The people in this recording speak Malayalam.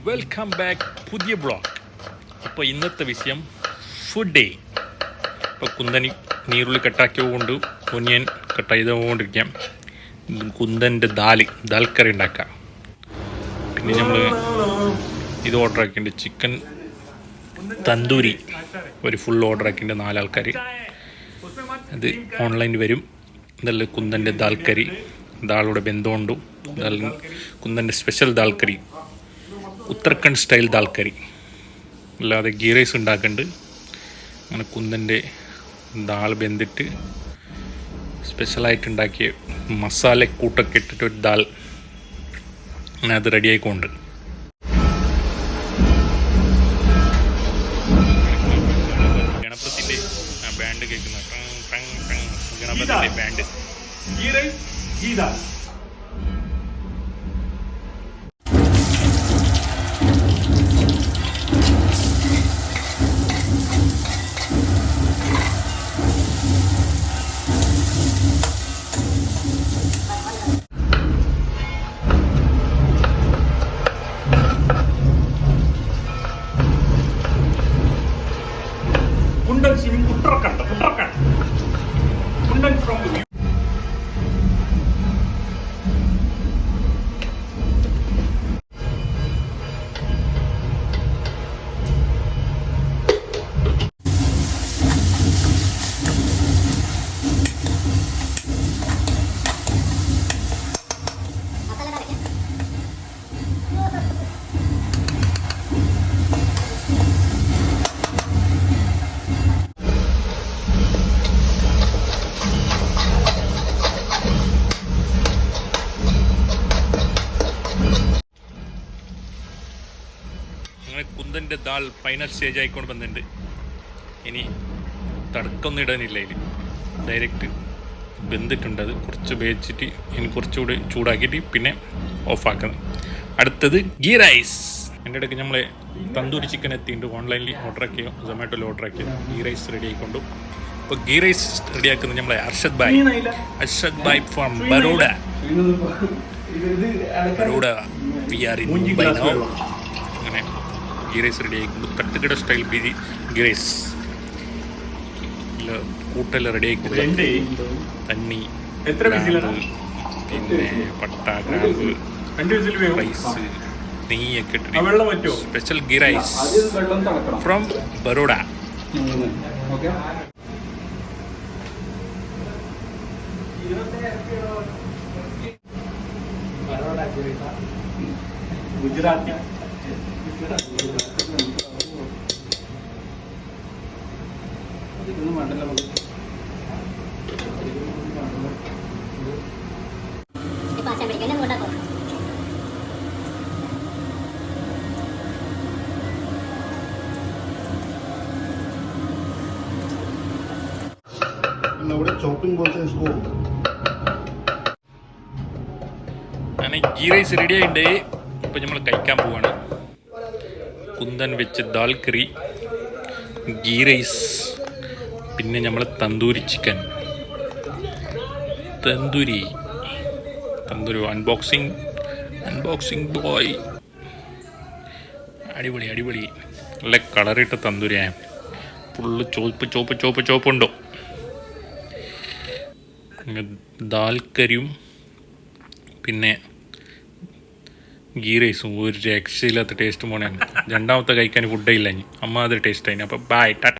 വെൽക്കം ബാക്ക് പുതിയ ബ്ലോഗ്. അപ്പോൾ ഇന്നത്തെ വിഷയം ഫുഡ് ഡേ. ഇപ്പോൾ കുന്തനി നീരുള്ളി കട്ടാക്കിയതുകൊണ്ട് ഒനിയൻ കട്ട് ചെയ്തുകൊണ്ടിരിക്കാം. കുന്തൻ്റെ ദാൽ കറി ഉണ്ടാക്കാം. പിന്നെ നമ്മൾ ഇത് ഓർഡർ ആക്കിയിട്ടുണ്ട്, ചിക്കൻ തന്തൂരി ഒരു ഫുൾ ഓർഡർ ആക്കിയിട്ടുണ്ട് 4 ആൾക്കാർ. അത് ഓൺലൈനിൽ വരും. ഇതല്ല കുന്തൻ്റെ ദാൽ കറി, ദാളുടെ ബന്ധമുണ്ടും കുന്തൻ്റെ സ്പെഷ്യൽ ദാൽ കറി, ഉത്തരാഖണ്ഡ് സ്റ്റൈൽ ദാൽ കറി. അല്ലാതെ ഗീ റൈസ് ഉണ്ടാക്കുന്നുണ്ട്. അങ്ങനെ കുന്തൻ്റെ ദാൾ വെന്തിട്ട് സ്പെഷ്യലായിട്ട് ഉണ്ടാക്കിയ മസാലക്കൂട്ടൊക്കെ ഇട്ടിട്ട് ഒരു ദാൽ, അങ്ങനെ അത് റെഡി ആയിക്കൊണ്ട് ഗണപതിൻ്റെ ബാൻഡ് കേൾക്കുന്ന ഗണപതിൻ്റെ ബാൻഡ്. ഉത്തരാഖണ്ഡ് കുണ്ടൻ ഫ്രം കുന്തൻ്റെ ദാൽ ഫൈനൽ സ്റ്റേജ് ആയിക്കൊണ്ട് വന്നിട്ടുണ്ട്. ഇനി തടക്കൊന്നും ഇടാനില്ല, ഇതിൽ ഡയറക്റ്റ് വെന്തിട്ടുണ്ട്. അത് കുറച്ച് വേവിച്ചിട്ട് ഇനി കുറച്ചുകൂടി ചൂടാക്കിയിട്ട് പിന്നെ ഓഫാക്കണം. അടുത്തത് ഗീ റൈസ്. എൻ്റെ ഇടയ്ക്ക് നമ്മൾ തന്തൂരി ചിക്കൻ എത്തിയിട്ടുണ്ട്. ഓൺലൈനിൽ ഓർഡർ ആക്കിയോ സൊമാറ്റോയിൽ ഓർഡർ ആക്കിയോ ഗീ റൈസ് റെഡി ആയിക്കൊണ്ടു. ഇപ്പോൾ ഗീ റൈസ് റെഡിയാക്കുന്നത് നമ്മളെ Arshad bhai from Baroda. We are in Mumbai now. അങ്ങനെ ഗീ റൈസ് റെഡി ആയിക്കൊണ്ട് തട്ടുകട സ്റ്റൈൽ ഗീ റൈസ് കൂട്ടെല്ലാം റെഡി ആയിക്കൊണ്ട് തണ്ണി, പിന്നെ പട്ട, ഗ്രാമ്പ്, റൈസ്, നെയ്യൊക്കെ ഇട്ടിട്ട് special ghee rice from Baroda. Gujarati അങ്ങനെ ഗീ റൈസ് റെഡി ആയിട്ടുണ്ട്. ഇപ്പം നമ്മൾ കഴിക്കാൻ പോവാണ്. കുന്തൻ വെച്ച് ദാൽ കറി, ഗീ റൈസ്, പിന്നെ നമ്മൾ tandoori chicken, tandoori unboxing boy. അടിപൊളി നല്ല കളറിട്ട തന്തൂരിയായ ഫുള്ള് ചോപ്പുണ്ടോ. ദാൽ കറിയും പിന്നെ ഗീ റൈസും ഒരു രക്ഷയില്ലാത്ത ടേസ്റ്റ് പോണേ. രണ്ടാമത്തെ കഴിക്കാൻ ഫുഡേ ഇല്ല, അമ്മാതിരി ടേസ്റ്റ് അതിന്. അപ്പോൾ ബൈ ടാറ്റ.